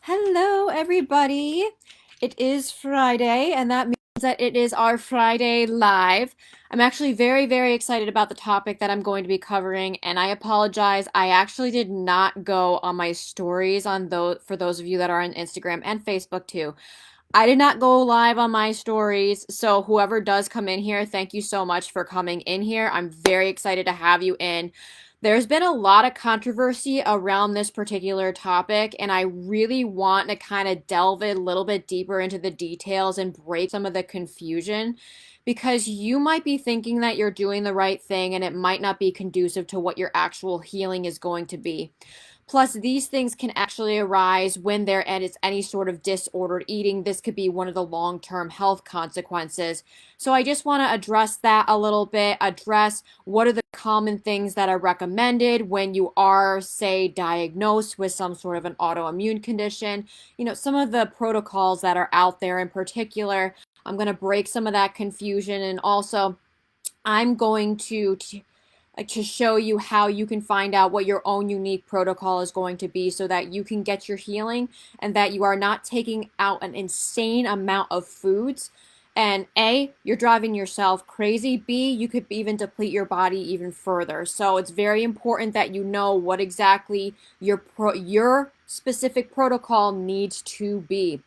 Hello, everybody. It is Friday, and that means that it is our Friday Live. I'm actually very, very excited about the topic that I'm going to be covering, and I apologize. I actually did not go on my stories on those for those of you that are on Instagram and Facebook too. I did not go live on my stories, so whoever does come in here, thank you so much for coming in here. I'm very excited to have you in. There's been a lot of controversy around this particular topic, and I really want to kind of delve a little bit deeper into the details and break some of the confusion because you might be thinking that you're doing the right thing and it might not be conducive to what your actual healing is going to be. Plus, these things can actually arise when there is any sort of disordered eating. This could be one of the long-term health consequences. So I just want to address that a little bit, address what are the common things that are recommended when you are, say, diagnosed with some sort of an autoimmune condition. Some of the protocols that are out there in particular. I'm going to break some of that confusion, and also I'm going to show you how you can find out what your own unique protocol is going to be so that you can get your healing and that you are not taking out an insane amount of foods. And A, you're driving yourself crazy. B, you could even deplete your body even further. So it's very important that you know what exactly your specific protocol needs to be.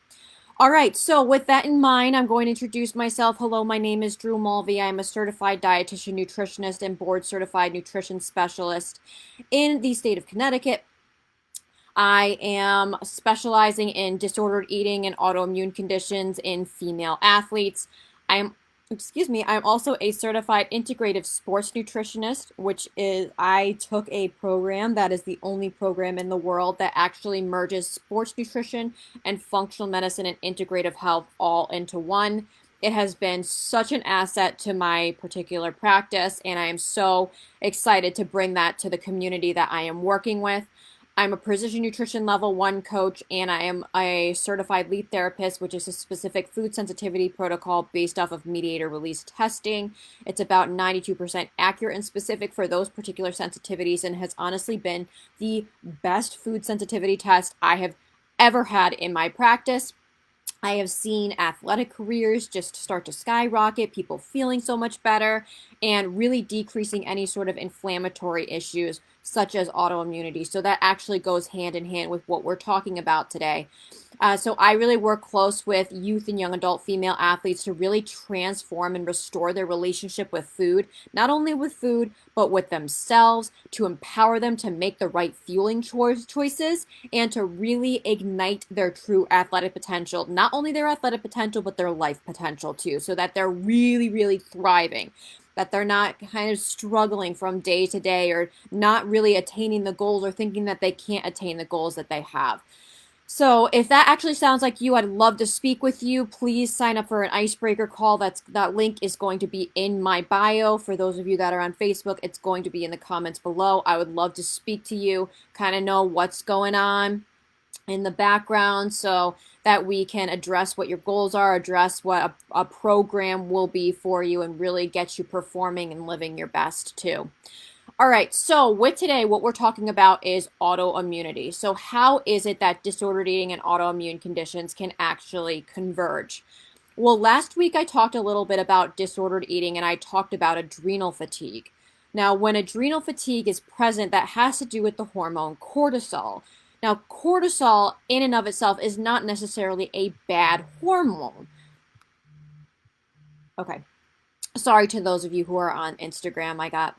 All right, so with that in mind, I'm going to introduce myself. Hello, my name is Drew Mulvey. I'm a certified dietitian, nutritionist, and board certified nutrition specialist in the state of Connecticut. I am specializing in disordered eating and autoimmune conditions in female athletes. I'm I'm also a certified integrative sports nutritionist, which is I took a program that is the only program in the world that actually merges sports nutrition and functional medicine and integrative health all into one. It has been such an asset to my particular practice, and I am so excited to bring that to the community that I am working with. I'm a precision nutrition level 1 coach, and I am a certified lead therapist, which is a specific food sensitivity protocol based off of mediator release testing. It's about 92% accurate and specific for those particular sensitivities, and has honestly been the best food sensitivity test I have ever had in my practice. I have seen athletic careers just start to skyrocket, people feeling so much better, and really decreasing any sort of inflammatory issues such as autoimmunity. So that actually goes hand in hand with what we're talking about today. So I really work close with youth and young adult female athletes to really transform and restore their relationship with food, not only with food, but with themselves, to empower them to make the right fueling choices and to really ignite their true athletic potential, not only their athletic potential, but their life potential too, so that they're really, really thriving, that they're not kind of struggling from day to day or not really attaining the goals or thinking that they can't attain the goals that they have. So if that actually sounds like you, I'd love to speak with you. Please sign up for an icebreaker call. That link is going to be in my bio. For those of you that are on Facebook, it's going to be in the comments below. I would love to speak to you, kind of know what's going on in the background so that we can address what your goals are, address what a program will be for you, and really get you performing and living your best too. All right, so with today, what we're talking about is autoimmunity. So how is it that disordered eating and autoimmune conditions can actually converge? Well, last week I talked a little bit about disordered eating and I talked about adrenal fatigue. Now, when adrenal fatigue is present, that has to do with the hormone cortisol. Now, cortisol in and of itself is not necessarily a bad hormone. Okay, sorry to those of you who are on Instagram. I got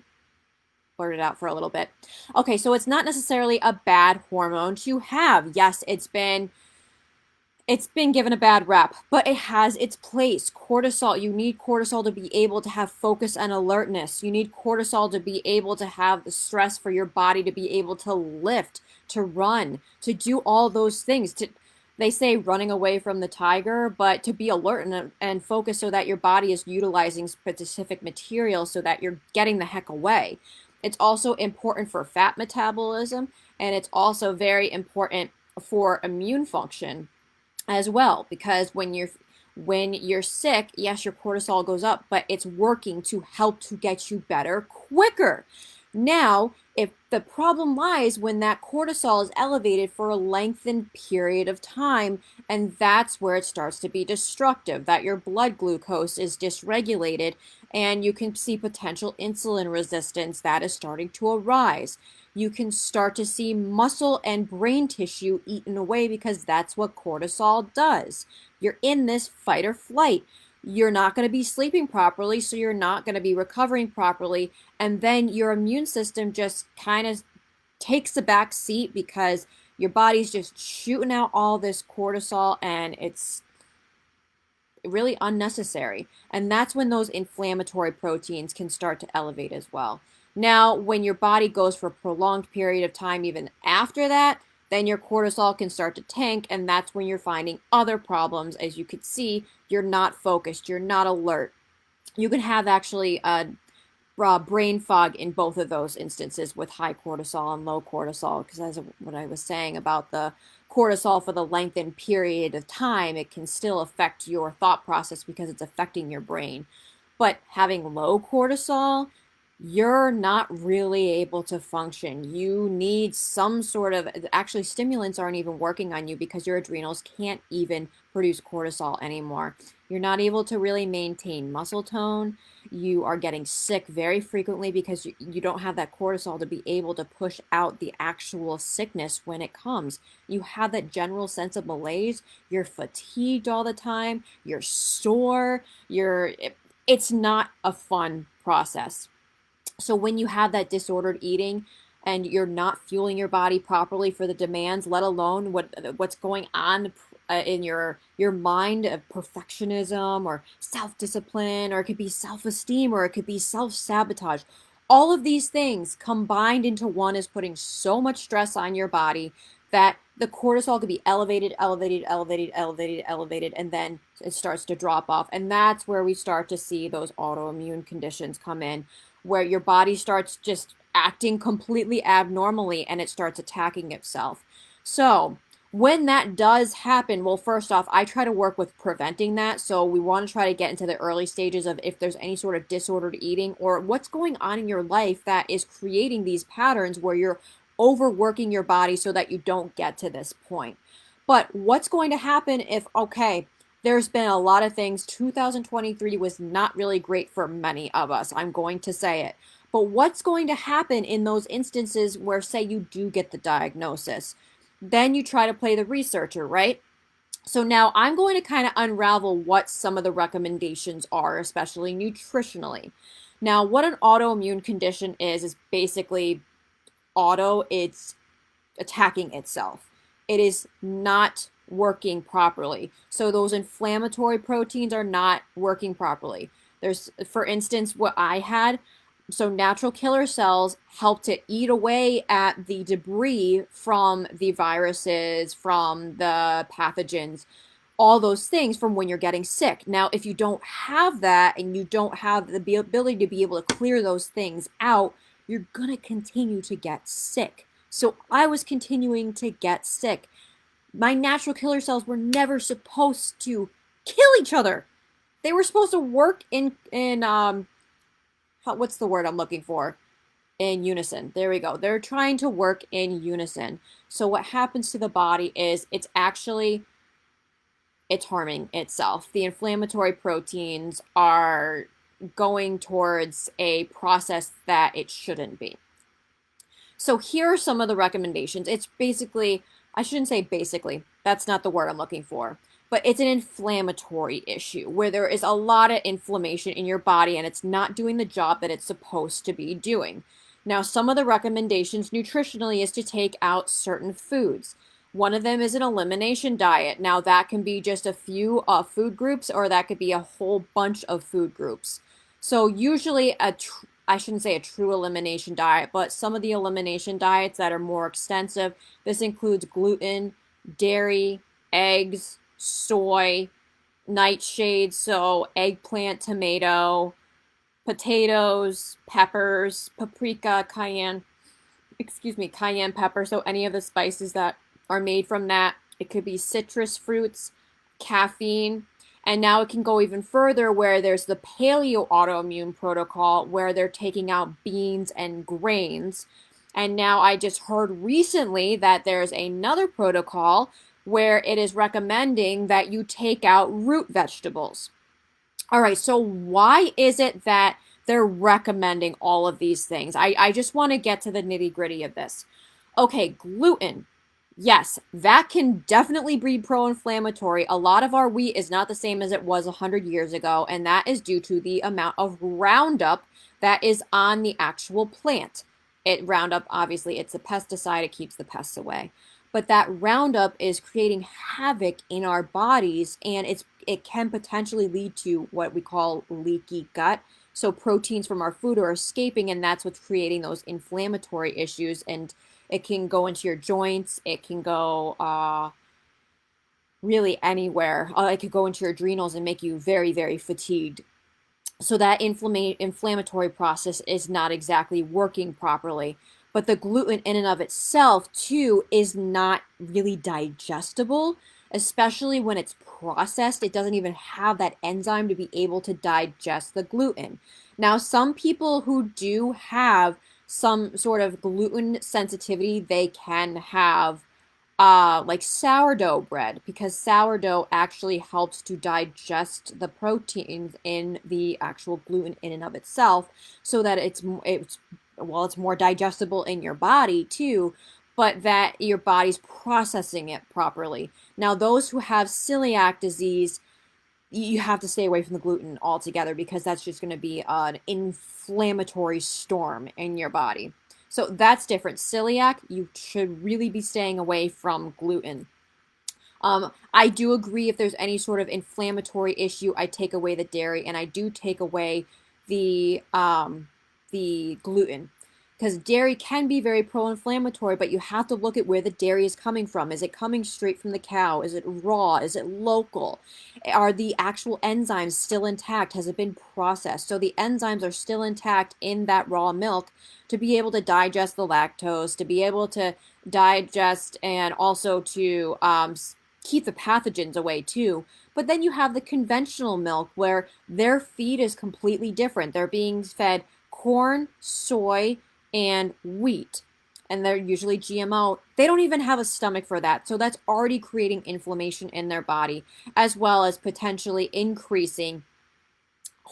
blurted out for a little bit. Okay, so it's not necessarily a bad hormone to have. Yes, it's been given a bad rep, but it has its place. Cortisol, you need cortisol to be able to have focus and alertness. You need cortisol to be able to have the stress for your body to be able to lift, to run, to do all those things. They say running away from the tiger, but to be alert and focus so that your body is utilizing specific material so that you're getting the heck away. It's also important for fat metabolism, and it's also very important for immune function as well, because when you're sick, yes, your cortisol goes up, but it's working to help to get you better quicker. Now, If the problem lies when that cortisol is elevated for a lengthened period of time, and that's where it starts to be destructive, that your blood glucose is dysregulated, and you can see potential insulin resistance that is starting to arise. You can start to see muscle and brain tissue eaten away because that's what cortisol does. You're in this fight or flight. You're not going to be sleeping properly, so you're not going to be recovering properly. And then your immune system just kind of takes a back seat because your body's just shooting out all this cortisol, and it's really unnecessary. And that's when those inflammatory proteins can start to elevate as well. Now, when your body goes for a prolonged period of time, even after that, then your cortisol can start to tank, and that's when you're finding other problems. As you could see, you're not focused, you're not alert. You can have actually a brain fog in both of those instances with high cortisol and low cortisol, because as what I was saying about the cortisol for the lengthened period of time, it can still affect your thought process because it's affecting your brain. But having low cortisol, you're not really able to function. You need some sort of, actually, stimulants aren't even working on you because your adrenals can't even produce cortisol anymore. You're not able to really maintain muscle tone. You are getting sick very frequently because you don't have that cortisol to be able to push out the actual sickness when it comes. You have that general sense of malaise. You're fatigued all the time. You're sore. It's not a fun process. So when you have that disordered eating and you're not fueling your body properly for the demands, let alone what's going on in your mind of perfectionism or self-discipline, or it could be self-esteem, or it could be self-sabotage. All of these things combined into one is putting so much stress on your body that the cortisol could be elevated, and then it starts to drop off. And that's where we start to see those autoimmune conditions come in, where your body starts just acting completely abnormally and it starts attacking itself. So when that does happen, well, first off, I try to work with preventing that. So we want to try to get into the early stages of if there's any sort of disordered eating or what's going on in your life that is creating these patterns where you're overworking your body so that you don't get to this point. But what's going to happen if, okay, there's been a lot of things. 2023 was not really great for many of us. I'm going to say it. But what's going to happen in those instances where, say, you do get the diagnosis? Then you try to play the researcher, right? So now I'm going to kind of unravel what some of the recommendations are, especially nutritionally. Now, what an autoimmune condition is basically it's attacking itself. It is not working properly. So those inflammatory proteins are not working properly. There's, for instance, what I had. So natural killer cells help to eat away at the debris from the viruses, from the pathogens, all those things from when you're getting sick. Now, if you don't have that and you don't have the ability to be able to clear those things out, you're going to continue to get sick. So I was continuing to get sick. My natural killer cells were never supposed to kill each other. They were supposed to work in what's the word I'm looking for? In unison. There we go. They're trying to work in unison. So what happens to the body is it's harming itself. The inflammatory proteins are going towards a process that it shouldn't be. So here are some of the recommendations. It's basically, I shouldn't say basically, that's not the word I'm looking for, but it's an inflammatory issue where there is a lot of inflammation in your body and it's not doing the job that it's supposed to be doing. Now, some of the recommendations nutritionally is to take out certain foods. One of them is an elimination diet. Now, that can be just a few food groups, or that could be a whole bunch of food groups. So usually I shouldn't say a true elimination diet, but some of the elimination diets that are more extensive, this includes gluten, dairy, eggs, soy, nightshades, so eggplant, tomato, potatoes, peppers, paprika, cayenne pepper, so any of the spices that are made from that. It could be citrus fruits, caffeine, and now it can go even further where there's the paleo autoimmune protocol where they're taking out beans and grains. And now I just heard recently that there's another protocol where it is recommending that you take out root vegetables. All right, so why is it that they're recommending all of these things? I just want to get to the nitty gritty of this. Okay, gluten. Yes, that can definitely be pro-inflammatory. A lot of our wheat is not the same as it was 100 years ago, and that is due to the amount of Roundup that is on the actual plant. Roundup, obviously, it's a pesticide, it keeps the pests away. But that Roundup is creating havoc in our bodies, and it can potentially lead to what we call leaky gut. So proteins from our food are escaping, and that's what's creating those inflammatory issues. And it can go into your joints. It can go really anywhere. It could go into your adrenals and make you very, very fatigued. So that inflammatory process is not exactly working properly. But the gluten in and of itself, too, is not really digestible, especially when it's processed. It doesn't even have that enzyme to be able to digest the gluten. Now, some people who do have some sort of gluten sensitivity, they can have like sourdough bread, because sourdough actually helps to digest the proteins in the actual gluten in and of itself, so that it's more digestible in your body too, but that your body's processing it properly. Now, those who have celiac disease, you have to stay away from the gluten altogether, because that's just going to be an inflammatory storm in your body. So that's different. Celiac, you should really be staying away from gluten. I do agree, if there's any sort of inflammatory issue, I take away the dairy, and I do take away the gluten, because dairy can be very pro-inflammatory, but you have to look at where the dairy is coming from. Is it coming straight from the cow? Is it raw? Is it local? Are the actual enzymes still intact? Has it been processed? So the enzymes are still intact in that raw milk to be able to digest the lactose, to be able to digest, and also to keep the pathogens away too. But then you have the conventional milk, where their feed is completely different. They're being fed corn, soy, and wheat, and they're usually GMO. They don't even have a stomach for that. So that's already creating inflammation in their body, as well as potentially increasing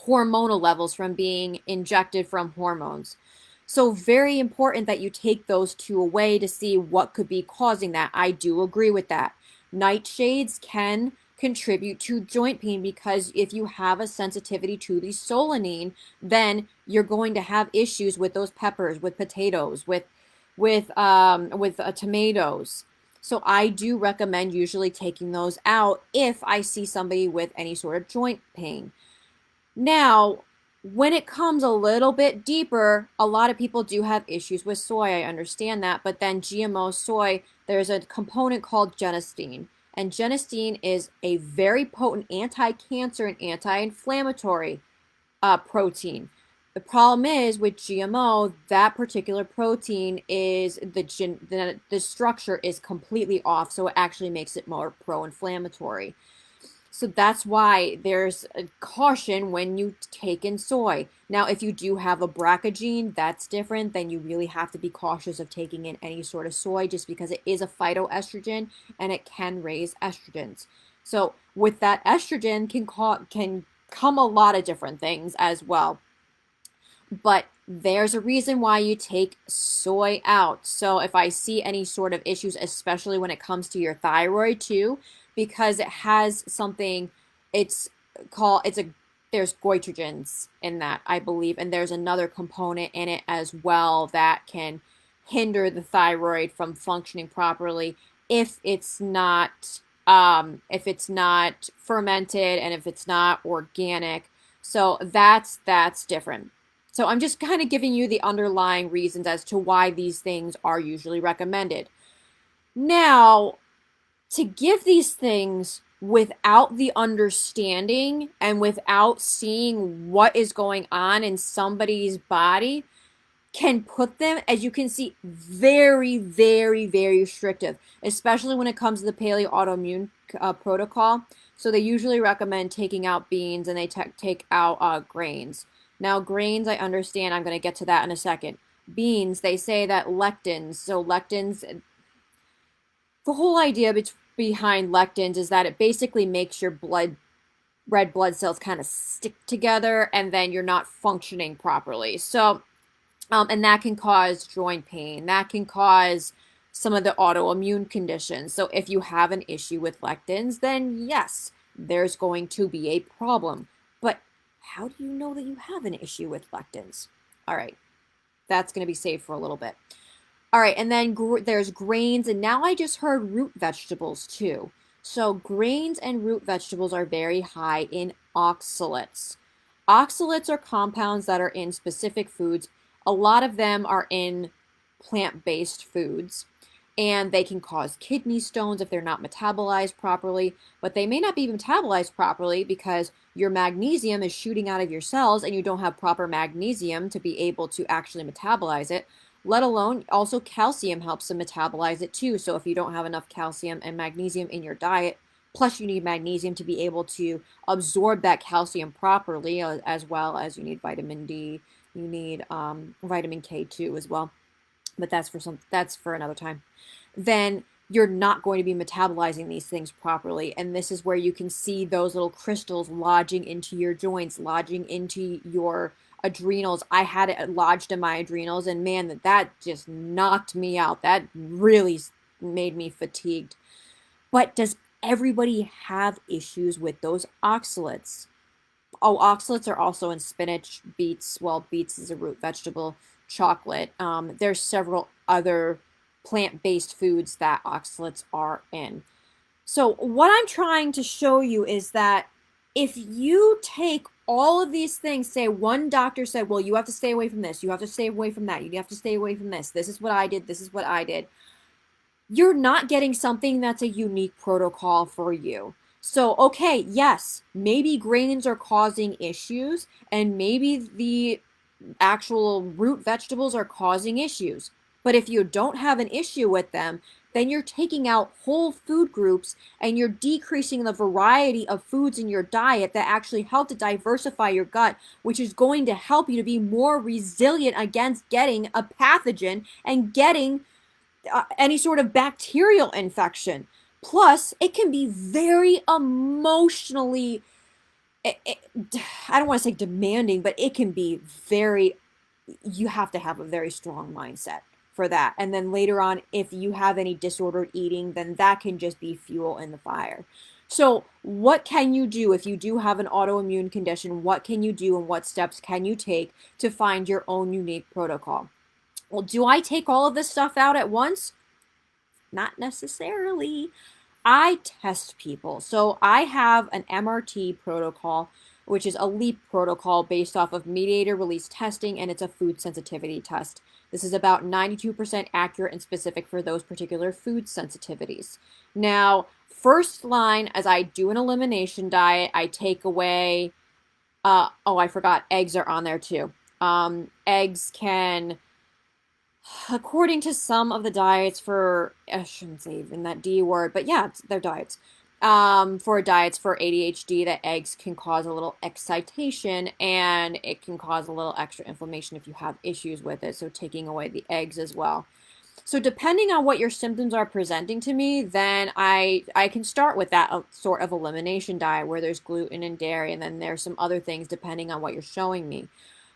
hormonal levels from being injected from hormones. So very important that you take those two away to see what could be causing that. I do agree with that. Nightshades can contribute to joint pain, because if you have a sensitivity to the solanine, then you're going to have issues with those peppers, with potatoes, with tomatoes. So I do recommend usually taking those out if I see somebody with any sort of joint pain. Now, when it comes a little bit deeper, a lot of people do have issues with soy. I understand that. But then GMO soy, there's a component called genistein. And genistein is a very potent anti-cancer and anti-inflammatory protein. The problem is with GMO, that particular protein is the structure is completely off, so it actually makes it more pro-inflammatory. So that's why there's a caution when you take in soy. Now, if you do have a BRCA gene, that's different. Then you really have to be cautious of taking in any sort of soy, just because it is a phytoestrogen and it can raise estrogens. So with that estrogen can come a lot of different things as well. But there's a reason why you take soy out. So if I see any sort of issues, especially when it comes to your thyroid too, because it has something, there's goitrogens in that, I believe, and there's another component in it as well that can hinder the thyroid from functioning properly if it's not fermented, and if it's not organic. So that's different. So I'm just kind of giving you the underlying reasons as to why these things are usually recommended. Now, to give these things without the understanding and without seeing what is going on in somebody's body can put them, as you can see, very, very, very restrictive, especially when it comes to the paleo autoimmune protocol. So they usually recommend taking out beans, and they take out grains. Now, grains, I understand. I'm going to get to that in a second. beans, they say that lectins, the whole idea behind lectins is that it basically makes your red blood cells kind of stick together and then you're not functioning properly. So, and that can cause joint pain. That can cause some of the autoimmune conditions. So if you have an issue with lectins, then yes, there's going to be a problem. But how do you know that you have an issue with lectins? All right, that's going to be saved for a little bit. All right, and then there's grains, and now I just heard root vegetables too. So grains and root vegetables are very high in oxalates. Oxalates are compounds that are in specific foods. A lot of them are in plant-based foods, and they can cause kidney stones if they're not metabolized properly, but they may not be metabolized properly because your magnesium is shooting out of your cells and you don't have proper magnesium to be able to actually metabolize it. Let alone, also calcium helps to metabolize it too. So if you don't have enough calcium and magnesium in your diet, plus you need magnesium to be able to absorb that calcium properly, as well as you need vitamin D, you need vitamin K too as well. But that's for another time. Then you're not going to be metabolizing these things properly. And this is where you can see those little crystals lodging into your joints, lodging into your adrenals. I had it lodged in my adrenals, and man, that just knocked me out. That really made me fatigued. But does everybody have issues with those oxalates? Oh, oxalates are also in spinach, beets. Well, beets is a root vegetable, chocolate. There's several other plant-based foods that oxalates are in. So what I'm trying to show you is that if you take all of these things, say one doctor said, well, you have to stay away from this, you have to stay away from that, you have to stay away from this is what I did, this is what I did, you're not getting something that's a unique protocol for you. So, okay, yes, maybe grains are causing issues, and maybe the actual root vegetables are causing issues. But if you don't have an issue with them, then you're taking out whole food groups and you're decreasing the variety of foods in your diet that actually help to diversify your gut, which is going to help you to be more resilient against getting a pathogen and getting any sort of bacterial infection. Plus, it can be very emotionally, I don't want to say demanding, but it can be you have to have a very strong mindset for that. And then later on, if you have any disordered eating, then that can just be fuel in the fire. So what can you do if you do have an autoimmune condition? What can you do and what steps can you take to find your own unique protocol? Well, do I take all of this stuff out at once? Not necessarily. I test people. So I have an MRT protocol, which is a LEAP protocol based off of mediator release testing, and it's a food sensitivity test. This is about 92% accurate and specific for those particular food sensitivities. Now, first line, as I do an elimination diet, I take away, I forgot, eggs are on there too. Eggs can, according to some of the diets for, I shouldn't say even that D word, but yeah, they're diets. For diets for ADHD, that eggs can cause a little excitation and it can cause a little extra inflammation if you have issues with it. So taking away the eggs as well. So depending on what your symptoms are presenting to me, then I can start with that sort of elimination diet where there's gluten and dairy, and then there's some other things depending on what you're showing me.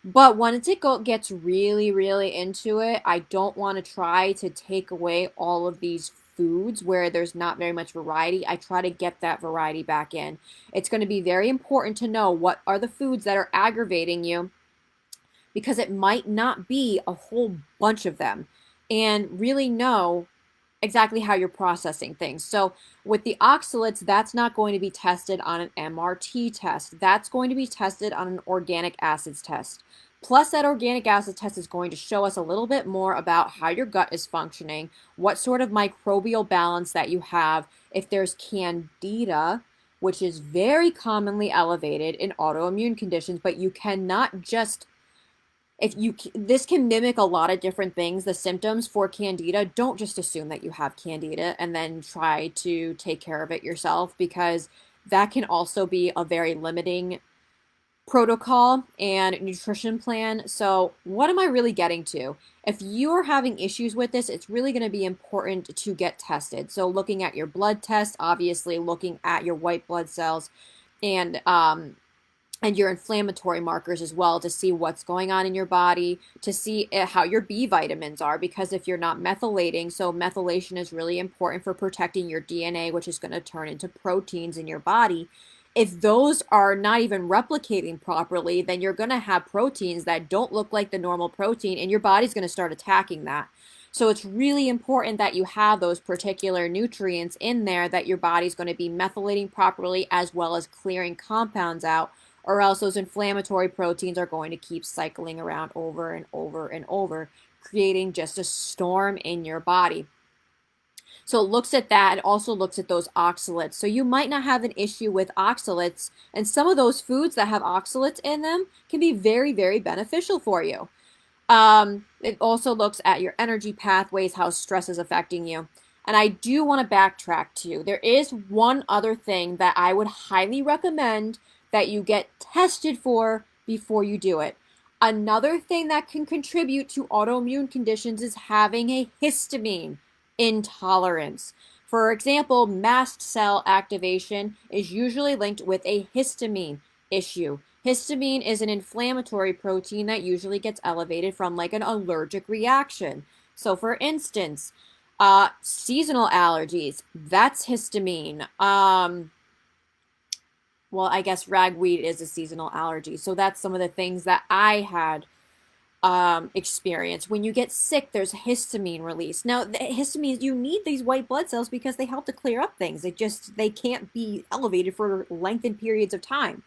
But once it gets really, really into it, I don't want to try to take away all of these foods where there's not very much variety. I try to get that variety back in. It's going to be very important to know what are the foods that are aggravating you, because it might not be a whole bunch of them, and really know exactly how you're processing things. So with the oxalates, that's not going to be tested on an MRT test. That's going to be tested on an organic acids test. Plus, that organic acid test is going to show us a little bit more about how your gut is functioning, what sort of microbial balance that you have, if there's candida, which is very commonly elevated in autoimmune conditions, but you cannot just, this can mimic a lot of different things. The symptoms for candida, don't just assume that you have candida and then try to take care of it yourself, because that can also be a very limiting protocol and nutrition plan. So, what am I really getting to? If you're having issues with this, it's really going to be important to get tested. So, looking at your blood test, obviously looking at your white blood cells, and your inflammatory markers as well to see what's going on in your body, to see how your B vitamins are, because if you're not methylating, so methylation is really important for protecting your DNA, which is going to turn into proteins in your body. If those are not even replicating properly, then you're going to have proteins that don't look like the normal protein, and your body's going to start attacking that. So it's really important that you have those particular nutrients in there, that your body's going to be methylating properly as well as clearing compounds out, or else those inflammatory proteins are going to keep cycling around over and over and over, creating just a storm in your body. So it looks at that. It also looks at those oxalates. So you might not have an issue with oxalates, and some of those foods that have oxalates in them can be very, very beneficial for you. It also looks at your energy pathways, how stress is affecting you. And I do want to backtrack too. There is one other thing that I would highly recommend that you get tested for before you do it. Another thing that can contribute to autoimmune conditions is having a histamine intolerance. For example, mast cell activation is usually linked with a histamine issue. Histamine is an inflammatory protein that usually gets elevated from like an allergic reaction. So for instance, seasonal allergies, that's histamine. Well, I guess ragweed is a seasonal allergy. So that's some of the things that I had experience. When you get sick, there's histamine release. Now, the histamine, you need these white blood cells because they help to clear up things. They can't be elevated for lengthened periods of time.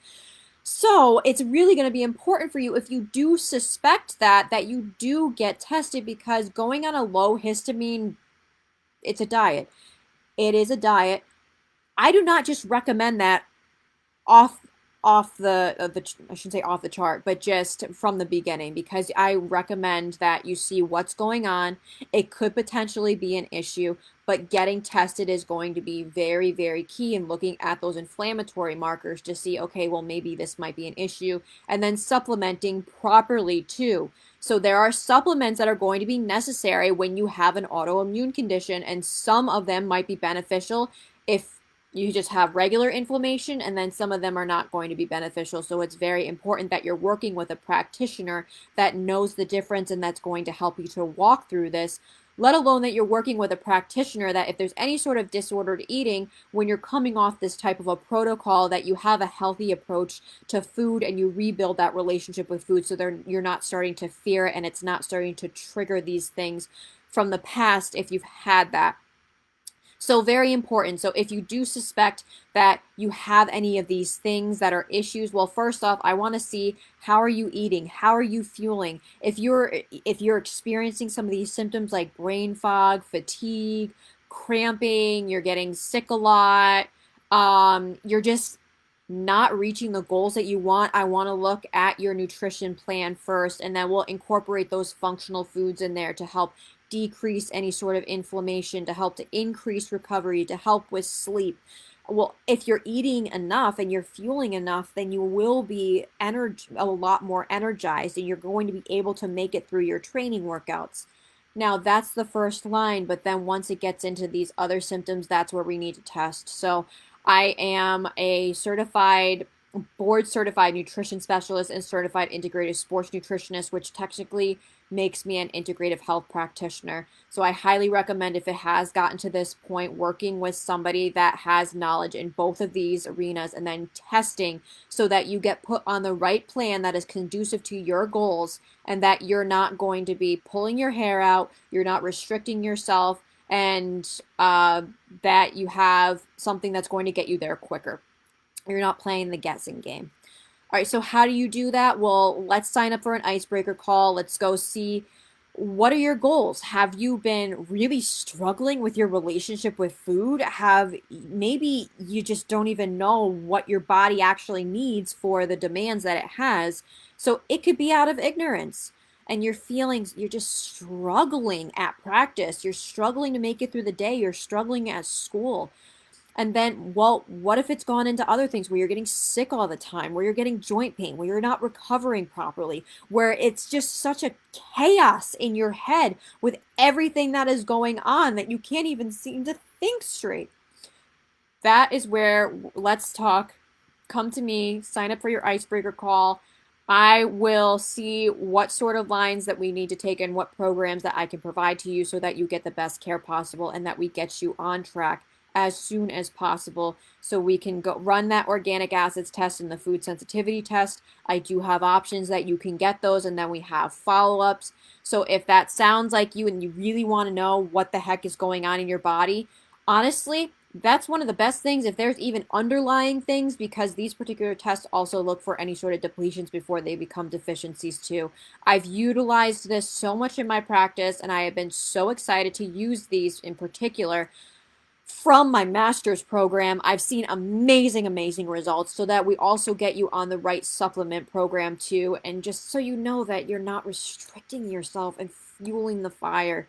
So it's really going to be important for you, if you do suspect that you do get tested, because going on a low histamine, it's a diet. It is a diet. I do not just recommend that off the I shouldn't say off the chart, but just from the beginning, because I recommend that you see what's going on. It could potentially be an issue, but getting tested is going to be very, very key in looking at those inflammatory markers to see, okay, well, maybe this might be an issue, and then supplementing properly too. So there are supplements that are going to be necessary when you have an autoimmune condition, and some of them might be beneficial if you just have regular inflammation, and then some of them are not going to be beneficial. So it's very important that you're working with a practitioner that knows the difference and that's going to help you to walk through this, let alone that you're working with a practitioner that if there's any sort of disordered eating, when you're coming off this type of a protocol, that you have a healthy approach to food and you rebuild that relationship with food, so you're not starting to fear it and it's not starting to trigger these things from the past if you've had that. So very important. So if you do suspect that you have any of these things that are issues, well, first off, I want to see, how are you eating? How are you fueling? If you're experiencing some of these symptoms like brain fog, fatigue, cramping, you're getting sick a lot, you're just not reaching the goals that you want, I want to look at your nutrition plan first, and then we'll incorporate those functional foods in there to help decrease any sort of inflammation, to help to increase recovery, to help with sleep. Well, if you're eating enough and you're fueling enough, then you will be a lot more energized, and you're going to be able to make it through your training workouts. Now, that's the first line, but then once it gets into these other symptoms, that's where we need to test. So I am a board certified nutrition specialist and certified integrative sports nutritionist, which technically makes me an integrative health practitioner. So I highly recommend, if it has gotten to this point, working with somebody that has knowledge in both of these arenas, and then testing so that you get put on the right plan that is conducive to your goals, and that you're not going to be pulling your hair out, you're not restricting yourself, and that you have something that's going to get you there quicker. You're not playing the guessing game. All right, so how do you do that? Well, let's sign up for an icebreaker call. Let's go see, what are your goals? Have you been really struggling with your relationship with food? Maybe you just don't even know what your body actually needs for the demands that it has. So it could be out of ignorance. And your feelings, you're just struggling at practice. You're struggling to make it through the day. You're struggling at school. And then, well, what if it's gone into other things where you're getting sick all the time, where you're getting joint pain, where you're not recovering properly, where it's just such a chaos in your head with everything that is going on that you can't even seem to think straight? That is where let's talk. Come to me, sign up for your icebreaker call. I will see what sort of lines that we need to take and what programs that I can provide to you so that you get the best care possible and that we get you on track as soon as possible so we can go run that organic acids test and the food sensitivity test. I do have options that you can get those, and then we have follow-ups. So if that sounds like you and you really want to know what the heck is going on in your body, honestly, that's one of the best things if there's even underlying things, because these particular tests also look for any sort of depletions before they become deficiencies too. I've utilized this so much in my practice, and I have been so excited to use these in particular from my master's program. I've seen amazing, amazing results, so that we also get you on the right supplement program too, and just so you know that you're not restricting yourself and fueling the fire.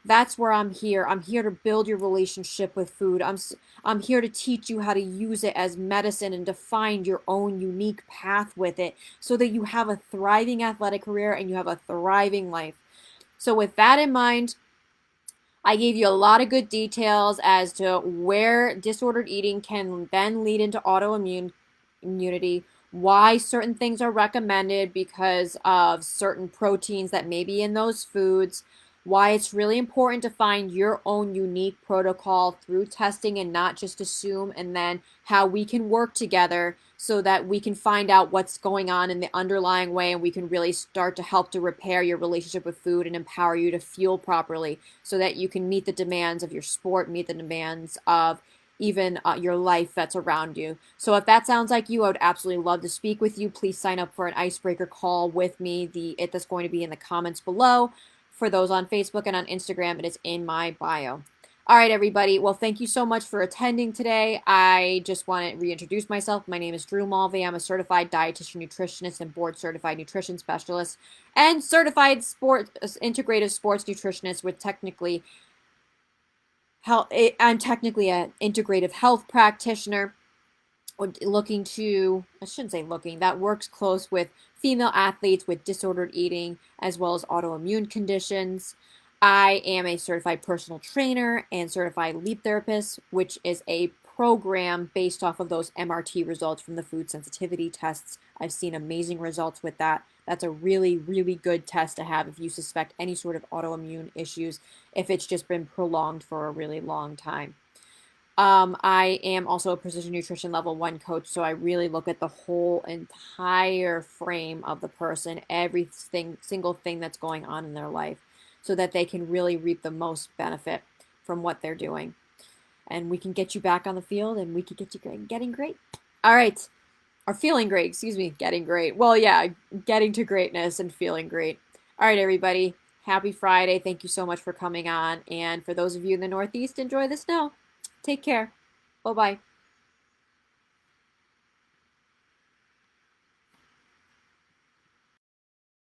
That's where I'm here. I'm here to build your relationship with food. I'm here to teach you how to use it as medicine and to find your own unique path with it so that you have a thriving athletic career and you have a thriving life. So with that in mind, I gave you a lot of good details as to where disordered eating can then lead into autoimmune immunity, why certain things are recommended because of certain proteins that may be in those foods, why it's really important to find your own unique protocol through testing and not just assume, and then how we can work together so that we can find out what's going on in the underlying way and we can really start to help to repair your relationship with food and empower you to fuel properly so that you can meet the demands of your sport, meet the demands of even your life that's around you. So if that sounds like you, I would absolutely love to speak with you. Please sign up for an icebreaker call with me. It that's going to be in the comments below. For those on Facebook and on Instagram, it is in my bio. All right, everybody. Well, thank you so much for attending today. I just want to reintroduce myself. My name is Drew Mulvey. I'm a certified dietitian, nutritionist, and board certified nutrition specialist, and certified integrative sports nutritionist with technically health. I'm technically an integrative health practitioner looking to, I shouldn't say looking, that works close with female athletes with disordered eating as well as autoimmune conditions. I am a certified personal trainer and certified leap therapist, which is a program based off of those MRT results from the food sensitivity tests. I've seen amazing results with that. That's a really, really good test to have if you suspect any sort of autoimmune issues, if it's just been prolonged for a really long time. I am also a precision nutrition level 1 coach, so I really look at the whole entire frame of the person, everything, single thing that's going on in their life, so that they can really reap the most benefit from what they're doing. And we can get you back on the field and we can get you getting great. All right. Or feeling great, excuse me, getting great. Well, yeah, getting to greatness and feeling great. All right, everybody. Happy Friday. Thank you so much for coming on. And for those of you in the Northeast, enjoy the snow. Take care. Bye-bye.